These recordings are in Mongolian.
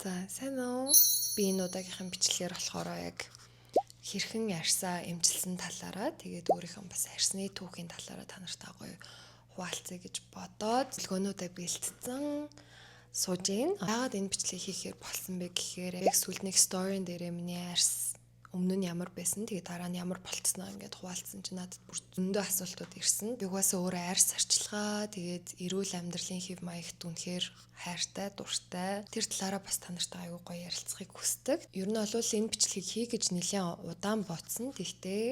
За сайн уу? Би энэ удаагийнхын бичлэгээр болохоор яг хэрхэн ярьсаа эмчилсэн талаараа тэгээд өөрийнхөө бас ярьсны түүхийн талаараа та нартай гоё хуваалцъя гэж бодоод зөвлөгөөнүүдээ бэлтгэсэн сууж ийн. Яагаад энэ бичлэгийг хийхээр болсон бэ гэхээр яг сүүлдний сторийн дээрээ миний ярьс өмнө нь ямар байсан тэгээд дараа нь ямар болцсноо ингээд хуваалцсан чинь надад бүр зөндөө асуултууд ирсэн. Угаасаа өөрөө арьс арчилгаа тэгээд эрүүл амьдралын хэв маягт үнэхээр хайртай, дуртай. Тэр талаараа бас та нартай аягүй гоё ярилцахыг хүсдэг. Ер нь бол энэ бичлэгийг хий гэж нэлээд удаан бодсон. Тэгтээ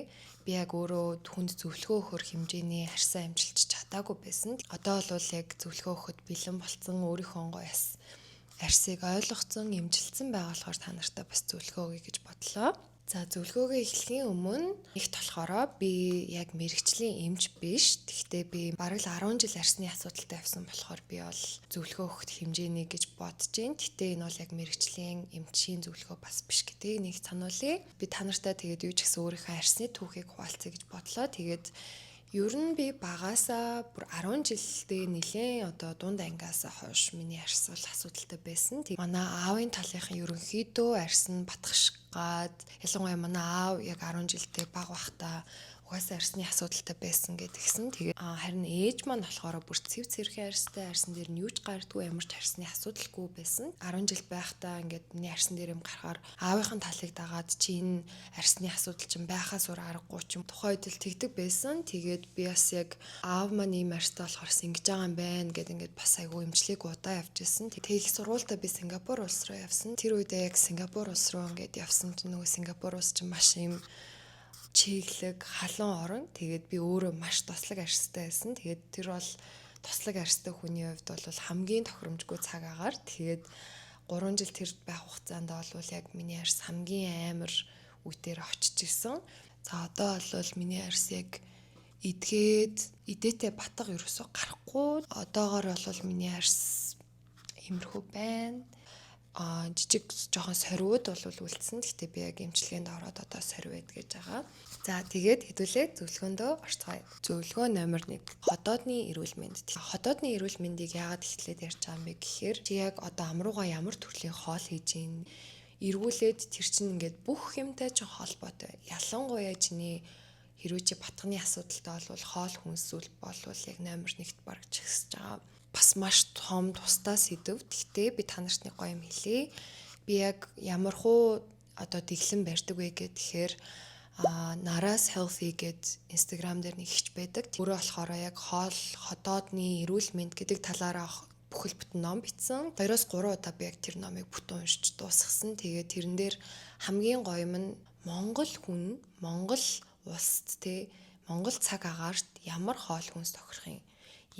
би яг өөрөө хүнд зөвлөгөө өгөх хэмжээний арьсаа амжилж чадаагүй байсан. Одоо бол яг зөвлөгөө өгөхөд бэлэн болцсон, өөрийнхөө гоё арьсыг ойлгоцсон, эмжилсэн байгаа болохоор та нартай бас зөвлөгөө өгье гэж бодлоо. За зөвлөгөөгөө эхлэхийн өмнө ихт болохоор би яг мэрэгчлийн эмч биш. Гэхдээ би бараг л 10 жил арьсны асуудалтай явсан болохоор би бол зөвлөгөө өгөх хэмжээний гэж бодож байна. Гэхдээ энэ бол яг мэрэгчлийн эмчийн зөвлөгөө бас биш гэдгийг нэг сануулъя. Би та нартай тэгээд юу ч гэсэн өөрийнхөө арьсны түүхийг хуваалцъя гэж бодлоо. Тэгээд ер нь би багаасаа бүр 10 жилдээ нэлээд одоо дунд ангиасаа хойш миний арьс бол асуудалтай байсан. Тэг манай аавын талынхан ерөнхийдөө арьс нь батгшгаад ялангуяа манай аав яг 10 жилдээ бага байхдаа угаасаа арьсны асуудалтай байсан гэдгийгсэн. Тэгээ харин ээж маань болохоор бүр цэв цэвэрхэн арьстай, арьсан дээр нь юу ч гардгүй, ямар ч арьсны асуудалгүй байсан. 10 жил байхдаа ингээд миний арьсан дээр юм гарахаар аавынхын талыг дагаад чи энэ арьсны асуудал чинь байхаас өөр аргагүй ч юм тухайд л тэгдэг байсан. Тэгээд би бас яг аав маань ийм арьстай болохоор сингэж байгаа юм байна гэд ингээд бас айгүй эмчлэг удаа явж исэн. Тэгээ их сургуультай би Сингапур улс руу явсан. Тэр үедээ яг Сингапур улс руу ингээд явсан чинь нөгөө Сингапур улс чинь маш юм чиглэг халуун орон. Тэгээд би өөрөө маш тослог арьстай байсан. Тэгээд тэр бол тослог арьстай хүний хувьд бол хамгийн тохиромжгүй цаг агаар. Тэгээд 3 жил тэр байх хугацаанд бол яг миний арьс хамгийн амар үедээр очиж исэн. За одоо бол миний арьс яг идээтэй батга ерөөсөө гарахгүй. Одоогоор бол миний арьс иймэрхүү байна. Жижиг жоохон сорвууд бол үлдсэн. Гэхдээ би яг эмчилгээнд ороод одоо сорвид гэж байгаа. За тэгээд хэдүүлээ зөвлөгөөндөө орцгоё. Зөвлөгөө номер 1. Ходоодны эрүүл мэнд. Ходоодны эрүүл мэндийг яагаад эхлээд ярьж байгаа юм бэ гэхээр чи яг одоо амрууга ямар төрлийн хоол хийж ийн эргүүлээд тэр чинь ингээд бүх юмтай ч холбоотой. Ялангуяа чиний хэрвээ чи батганы асуудалтай бол хоол хүнсүүл болвол яг номер 1-т бараг чигсэж байгаа. Бас маш том тусдаа сэдв. Гэхдээ би та нарт нэг гоё юм хэлье. Би яг ямархуу одоо дэглэм барьдаг вэ гэхээр Нараас Healthy гэд Instagram дээр нэг ихч байдаг. Өөрөө болохоор яг хоол, ходоодны эрүүл мэнд гэдэг талаараа бүхэл бүтэн ном бичсэн. 2-3 удаа би яг тэр номыг бүтэн уншиж дуусгасан. Тэгээд тэрэн дээр хамгийн гоё юм нь Монгол хүн, Монгол улсад Монгол цаг агаарт ямар хоол хүнс тохирох юм.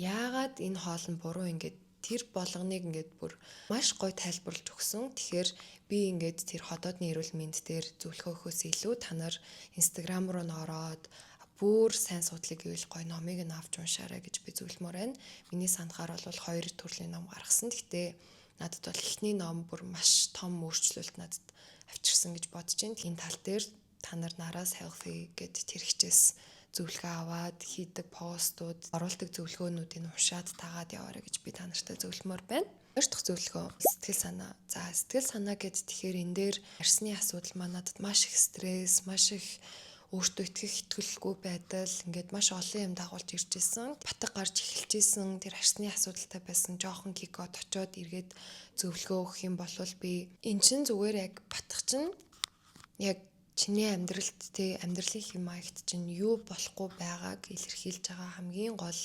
Яагаад энэ хоол нь буруу ингээд тэр болгоныг ингээд бүр маш гоё тайлбарлаж өгсөн. Тэгэхээр би ингээд тэр ходоодны эрүүл мэнд дээр зөвлөгөө өгөхөөс илүү та нар Instagram руу нөрөөд бүр сайн судлыг гэвэл гоё номыг нь авч уншаарай гэж би зөвлөмөр байна. Миний санахаар бол 2 төрлийн ном гаргасан. Гэхдээ надад бол эхний ном бүр маш том өөрчлөлт надад авчирсан гэж бодож байна. Энэ тал дээр та нар Нараас Healthy гэд тэр хичээс зөвлөгөө аваад хийдэг постууд, оруулдаг зөвлөгөөнүүдийг уншаад тагаад яваарай гэж би та нартай зөвлөмөр байна. Хоёр дахь зөвлөгөө сэтгэл санаа. За сэтгэл санаа гэд тэгэхээр энэ дээр арьсны асуудал манадад маш их стресс, маш их өөртөө итгэх итгэлгүй байдал ингээд маш олон юм дагуулж ирж исэн. Батга гарч эхэлж исэн тэр арьсны асуудалтай байсан жоохон кикод очоод эргээд зөвлөгөө өгөх юм бол би эн чин зүгээр яг батгах чинь яг чиний амьдралд амьдралын хэм маягт чинь юу болохгүй байгааг илэрхийлж байгаа хамгийн гол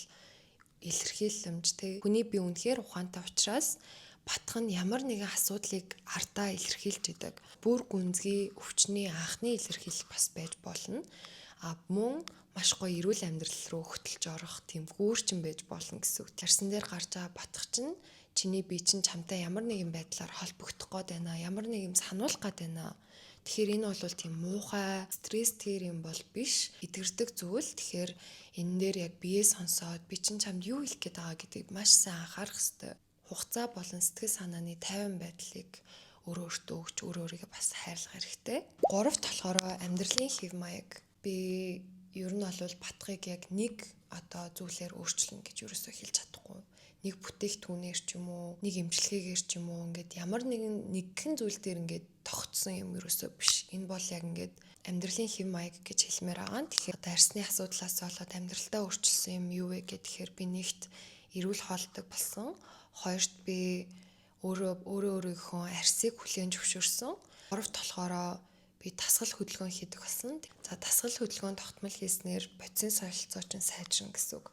илэрхийлэмж хүний бие үнэхээр ухаантай учраас батгах нь ямар нэгэн асуудлыг ардаа илэрхийлж идэг. Бүр гүнзгий өвчний анхны илэрхийлэл бас байж болно. Мөн маш гоё эрүүл амьдрал руу хөтлөж орох тийм гүүрчин байж болно гэсэн үг. Тарсан дээр гарч байгаа батгах чинь чиний бие чинь чамтай ямар нэгэн байдлаар холбогдох гээд байна. Ямар нэг юм сануулах гээд байна. Тэгэхээр энэ бол тийм муухай, стресс тэр юм бол биш. Идэгэрдэг зүйл. Тэгэхээр энэ дээр яг бие сонсоод би чинь чамд юу хэлэх гээд байгаа гэдгийг маш сайн анхаарах хэрэгтэй. Хугацаа болон сэтгэл санааны тайван байдлыг өөртөө өгч өөрийгөө бас хайрлах хэрэгтэй. Гуравт болохоор амьдралын хэв маяг. Би ер нь бол батгыг яг нэг одоо зүйлээр өөрчлөн гэж ерөөсөө хэлж чадахгүй. нэг бүтээгдэхүүнээр ч юм уу, нэг эмчилгээгээр ч юм уу ингээд ямар нэгэн зүйл дээр ингээд тогтсон юм ерөөсөө биш. Энэ бол яг ингээд амьдралын хэв маяг гэж хэлмээр байгаа. Тэгэхээр одоо арсны асуудлаас болоод амьдралтаа өөрчилсөн юм юу вэ гэхээр би нэгт эрүүл хоолтой болсон. Хоёрт би өөрийнхөө арсыг хүлээн зөвшөөрсөн. Гуравт болохоор би дасгал хөдөлгөөн хийдэг болсон. За дасгал хөдөлгөөн тогтмол хийснээр бодисын солилцоо чинь сайжрна гэсэн үг.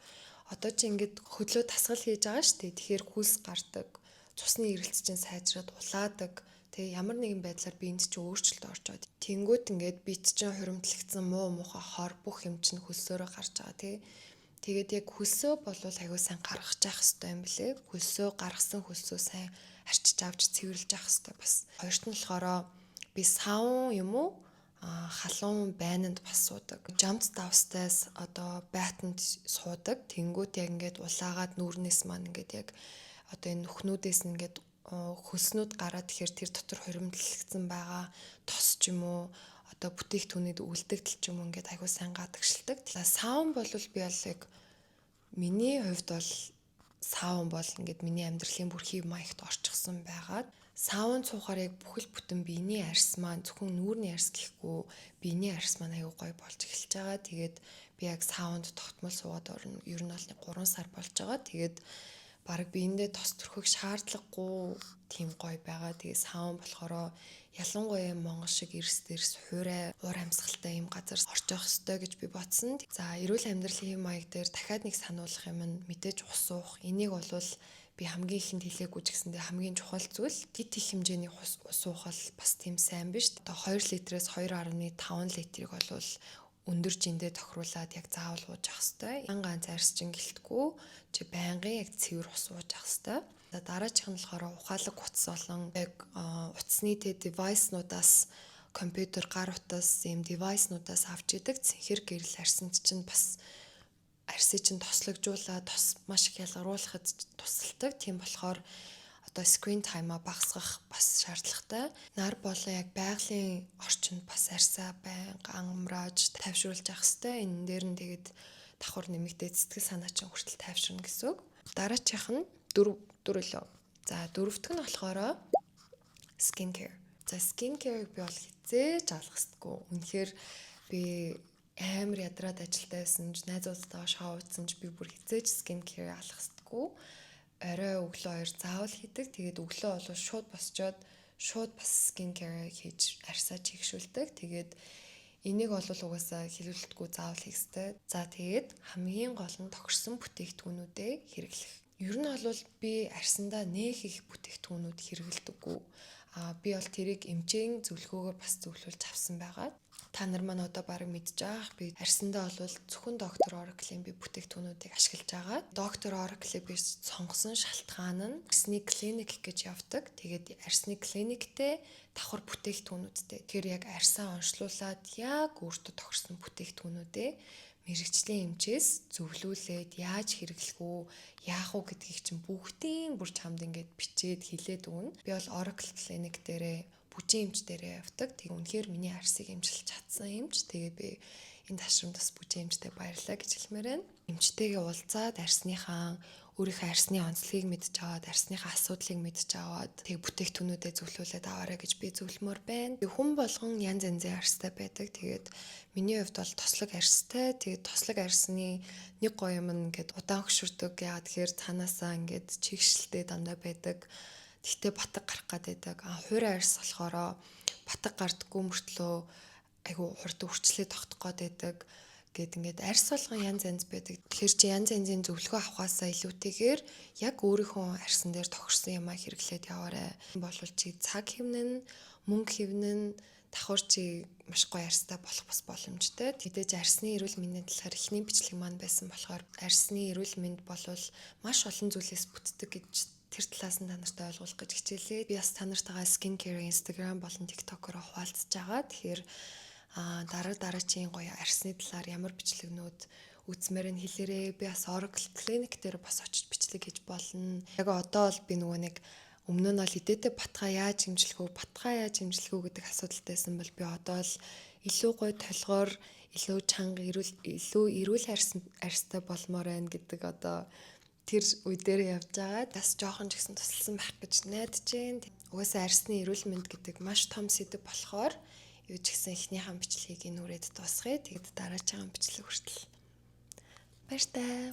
Одоо чи ингээд хөдлөө дасгал хийж байгаа шүү дээ. Тэгэхээр хүйс гардаг, цусны эргэлт чинь сайжраад улаадаг. Тэгээ ямар нэгэн байдлаар биед чинь өөрчлөлт орж байгаа. Тэнгүүт ингээд биед чинь хуримтлагдсан муу муухай хор бүх юм чинь хөлсөөрөө гарч байгаа тий. Тэгээд яг хөлсөө болвол аягүй сайн гаргаж явах хэрэгтэй юм билэ. Хөлсөө гаргасан хөлсөө сайн арчиж авч цэвэрлж явах хэрэгтэй бас. Хоёрт нь болохоор би савн юм уу халуун байнанд бас суудаг. Жамт давстайс одоо байтанд суудаг. Тэнгүүт яг ингээд улаагаад нүүрнээс маань ингээд яг одоо энэ нүхнүүдээс ингээд хөлснүүд гараад тэгэхээр тэр дотор хуримтлагдсан байгаа тос ч юм уу одоо бүтээгдэхүүнэд үлдэгдэл ч юм уу ингээд аягүй сайн гадагшилдаг. Тэгэхээр саун бол би бол яг миний хувьд бол саун бол ингээд миний амьдралын бүр хэв маягт орчихсон байгаад саунд суухаар яг бүхэл бүтэн биений арьс маань зөвхөн нүүрний арьс гэхгүй биений арьс маань аягүй гоё болж эхэлж байгаа. Тэгээд би яг саунд тогтмол суугаад орно. Ер нь бол 3 сар болж байгаа. Тэгээд бараг биендээ тос төрхөх шаардлагагүй тийм гоё байгаа. Тэгээд саун болохоор ялангуяа Монгол шиг эрс дээрс хуурай уур амьсгалтай юм газар орж явах ёстой гэж би бодсон. За эрүүл амьдралын хэв маяг дээр дахиад нэг сануулгах юм нь мэдээж ус уух. Энийг болвол би хамгийн ихэнд хэлээгүй ч гэсэндээ хамгийн чухал зүйл тэт их хэмжээний ус уухал бас тийм сайн биш. Одоо 2 литрээс 2.5 литрийг болвол өндөр жиндээ тохируулаад яг заавал ууж явах хэрэгтэй. Ганц арьсчин гэлтгүй чи байнгын яг цэвэр ус ууж явах хэрэгтэй. За дараачих нь болохоор ухаалаг утас болон яг утасны девайснуудаас компьютер гар утас ийм девайснуудаас авч идэг цэнхэр гэрэл арьсанд чинь бас арьсыг чинь тослогжуулаад маш их ялгаруулахад тусалдаг. Тийм болохоор одоо screen time-а багасгах бас шаардлагатай. Нар болон яг байгалийн орчинд бас арьсаа байнга амрааж тайвшруулж явах хэрэгтэй. Энэ дээр нь тэгээд давхар нэмэгдээд сэтгэл санаа чинь хүртэл тайвширна гэсэн үг. Дараачих нь дөрвөлөө. За дөрөвдөг нь болохоор skin care. За skin care-ыг би бол хизээж алах хэрэггүй. Үнэхээр би амар ядраад ажилтаа байсан ч найзуудтайгаа шоу үзсэн ч би бүр хизээж skin care алах хэрэггүй. Орой өглөө 2 заавал хийдэг. Тэгээд өглөө бол шууд босчоод шууд бас skin care хийж арьсаа чигшүүлдэг. Тэгээд энийг бол угаасаа хэлүүлэлтгүй заавал хийх ёстой. За тэгээд хамгийн гол нь тохирсон бүтээгдэхүүнүүдээ хэрэглэх. Ер нь бол би арьсандаа нээх их бүтээгдэхүүнүүд хэрэглэдэггүй. Би бол тэрийг эмчийн зөвлөгөөгөөр бас зөвлөлж авсан байгаа. Та нар маань одоо бараг мэдж байгаа. Би арьсандаа бол зөвхөн доктор Oracle-ийн би бүтээгдэхүүнүүдийг ашиглаж байгаа. Доктор Oracle-ийг би сонгосон шалтгаан нь арсны клиник гэж явдаг. Тэгээд арсны клиниктэй давхар бүтээгдэхүүнүүдтэй. Тэгэхээр яг арьсаа онцлуулаад яг өөртөө тохирсон бүтээгдэхүүнүүдээ мэрэгчлийн эмчээс зөвлүүлээд яаж хэрэглэх үү, яах уу гэдгийг чинь бүгдийн бүр чамд ингээд бичээд хэлээд өгнө. Би бол Oracle клиник дээрээ бүжийн эмч дээрээ явдаг. Тэг үнэхээр миний арсыг эмчилж чадсан эмч. Тэгээ би энэ ташрамд бас бүжийн эмчтэй баярлалаа гэж хэлмээр байна. Эмчтэйгээ уулзаад арсныхаа өөрийнхөө арсны онцлогийг мэдж аваад, арсныхаа асуудлыг мэдж аваад тэг бүтээгдэхүүнүүдэд зөвлүүлээд аваарай гэж би зөвлөмөр байна. Хүн болгон янз янзын арстай байдаг. Тэгээд миний хувьд бол тослог арстай. Тэгээд тослог арсны нэг гоё юм ингээд удаан хөшөрдөг. Яагаад тэгэхээр цаанаасаа ингээд чигшэлтэй дандаа байдаг. Тэгтээ батг гарах гад байдаг. Хуурай арьс болохоор батг гардггүй мөртлөө айгу хурд үрчлээ тогтох гад байдаг. Гэт ингээд арьс болгон янз янз байдаг. Тэгэхээр чи янз янзын зөвлөгөө авахаасаа илүүтэйгээр яг өөрийнхөө арьсан дээр тохирсон юмаа хэрэглээд яваарай. Болвол чи цаг хэвнэн, мөнгө хэвнэн давхар чи маш гоё арьстай болох бас боломжтой. Тэдэж арьсны эрүүл мэндийн талаар эхний бичлэг маань байсан болохоор арьсны эрүүл мэнд болвол маш олон зүйлээс бүтдэг гэж тэр талаас нь та нартай ойлгуулах гэж хичээлээ. Би бас та нартайгаа skin care Instagram болон TikTok-оор хуваалцаж байгаа. Тэгэхээр дараагийн гоё арьсны талаар ямар бичлэгнүүд үзмээр нь хэлээрээ. Би бас Oracle Clinic дээр бас очиж бичлэг хийж болно. Яг одоо бол би нөгөө нэг өмнө нь бол идээтэй батгаа яаж хэмжлэх үү гэдэг асуудалтайсэн бол би одоо л илүү гоё толгоор, илүү чанга, илүү эрүүл арьстай болмоор байна гэдэг одоо тэр үе дээр явж байгаа. Бас жоохон ч гэсэн тусалсан байх гэж найдаж байна. Угаасаа арсны эрүүл мэнд гэдэг маш том сэдэв болохоор юу ч гэсэн эхнийхэн бичлэгийг энэ үрээд дуусгая. Тэгэд дараачихан бичлэг хүртэл баяр таа.